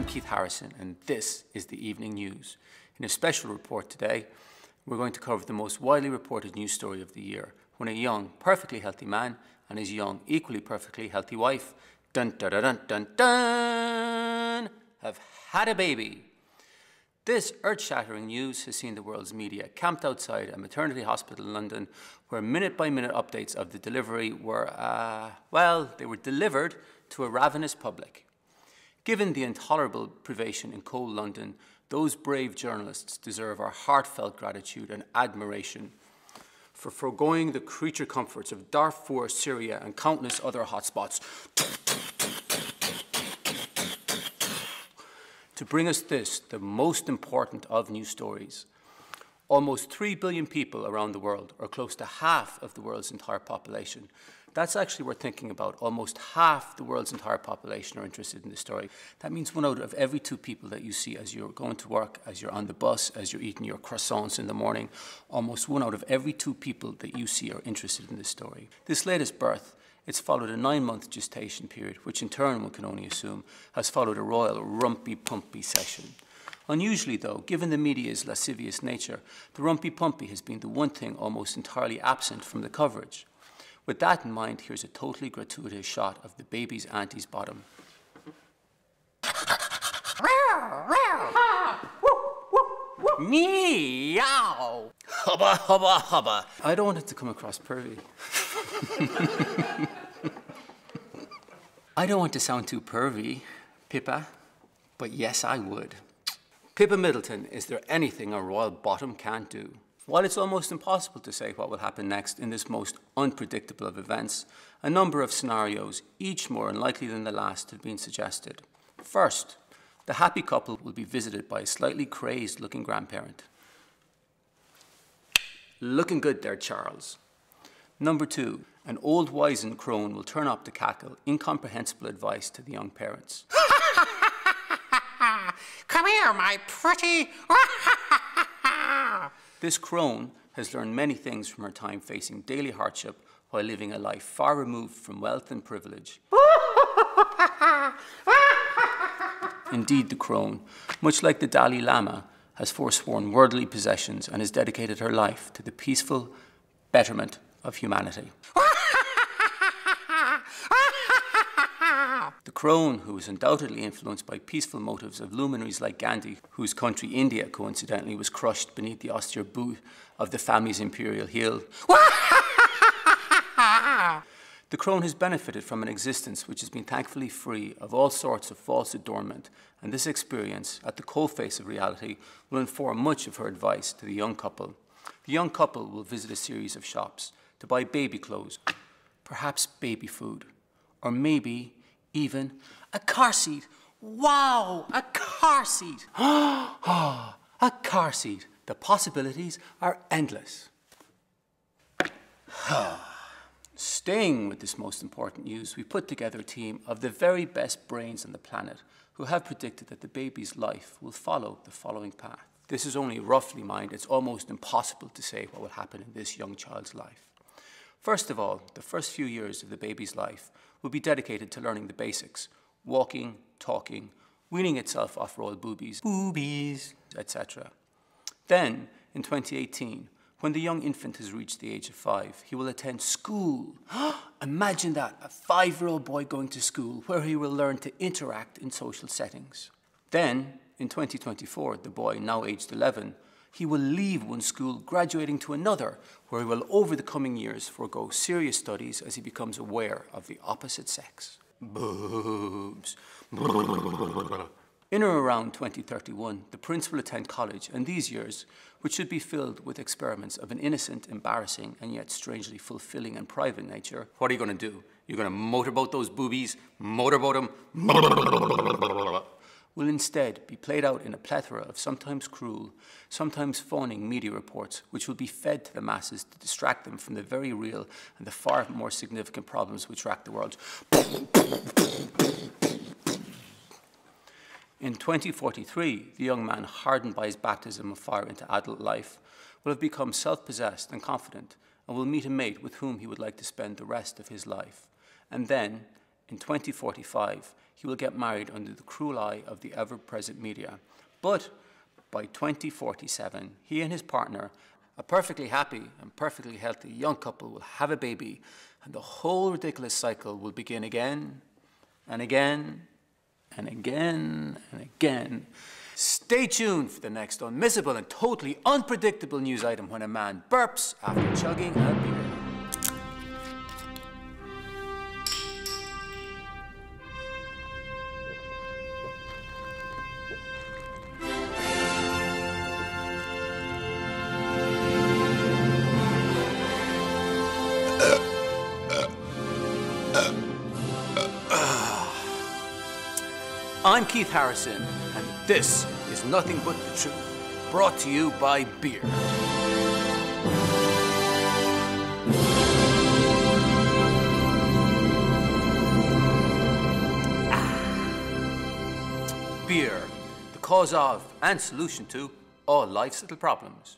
I'm Keith Harrison, and this is the Evening News. In a special report today, we're going to cover the most widely reported news story of the year, when a young, perfectly healthy man and his young, equally perfectly healthy wife, dun dun dun dun dun, have had a baby. This earth-shattering news has seen the world's media camped outside a maternity hospital in London, where minute-by-minute updates of the delivery were, they were delivered to a ravenous public. Given the intolerable privation in cold London, those brave journalists deserve our heartfelt gratitude and admiration for foregoing the creature comforts of Darfur, Syria, and countless other hotspots to bring us this, the most important of news stories. Almost 3 billion people around the world, or close to half of the world's entire population. That's actually worth thinking about. Almost half the world's entire population are interested in this story. That means 1 out of every 2 people that you see as you're going to work, as you're on the bus, as you're eating your croissants in the morning. Almost 1 out of every 2 people that you see are interested in this story. This latest birth, it's followed a 9-month gestation period, which in turn, one can only assume, has followed a royal rumpy-pumpy session. Unusually though, given the media's lascivious nature, the rumpy-pumpy has been the one thing almost entirely absent from the coverage. With that in mind, here's a totally gratuitous shot of the baby's auntie's bottom. Meow! Hubba, hubba, hubba. I don't want it to come across pervy. I don't want to sound too pervy, Pippa, but yes, I would. Pippa Middleton, is there anything a royal bottom can't do? While it's almost impossible to say what will happen next in this most unpredictable of events, a number of scenarios, each more unlikely than the last, have been suggested. First, the happy couple will be visited by a slightly crazed-looking grandparent. Looking good there, Charles. Number 2, an old wizened crone will turn up to cackle incomprehensible advice to the young parents. Come here, my pretty. This crone has learned many things from her time facing daily hardship while living a life far removed from wealth and privilege. Indeed, the crone, much like the Dalai Lama, has forsworn worldly possessions and has dedicated her life to the peaceful betterment of humanity. The crone, who is undoubtedly influenced by peaceful motives of luminaries like Gandhi, whose country India, coincidentally, was crushed beneath the austere boot of the family's imperial heel. The crone has benefited from an existence which has been thankfully free of all sorts of false adornment, and this experience, at the coalface of reality, will inform much of her advice to the young couple. The young couple will visit a series of shops to buy baby clothes, perhaps baby food, or maybe even a car seat. Wow, a car seat. A car seat. The possibilities are endless. Staying with this most important news, we put together a team of the very best brains on the planet who have predicted that the baby's life will follow the following path. This is only roughly mined. It's almost impossible to say what will happen in this young child's life. First of all, the first few years of the baby's life will be dedicated to learning the basics: walking, talking, weaning itself off royal boobies, etc. Then, in 2018, when the young infant has reached the age of 5, he will attend school. Imagine that, a 5-year-old boy going to school where he will learn to interact in social settings. Then, in 2024, the boy, now aged 11, he will leave one school, graduating to another, where he will, over the coming years, forego serious studies as he becomes aware of the opposite sex. Boobs. In or around 2031, the prince will attend college, and these years, which should be filled with experiments of an innocent, embarrassing, and yet strangely fulfilling and private nature, what are you going to do? You're going to motorboat those boobies? Motorboat them? Will instead be played out in a plethora of sometimes cruel, sometimes fawning media reports, which will be fed to the masses to distract them from the very real and the far more significant problems which rack the world. In 2043, the young man, hardened by his baptism of fire into adult life, will have become self-possessed and confident, and will meet a mate with whom he would like to spend the rest of his life. And then, in 2045, he will get married under the cruel eye of the ever-present media. But by 2047, he and his partner, a perfectly happy and perfectly healthy young couple, will have a baby, and the whole ridiculous cycle will begin again and again and again and again. Stay tuned for the next unmissable and totally unpredictable news item when a man burps after chugging a beer. I'm Keith Harrison, and this is Nothing But the Truth, brought to you by beer. Beer, the cause of and solution to all life's little problems.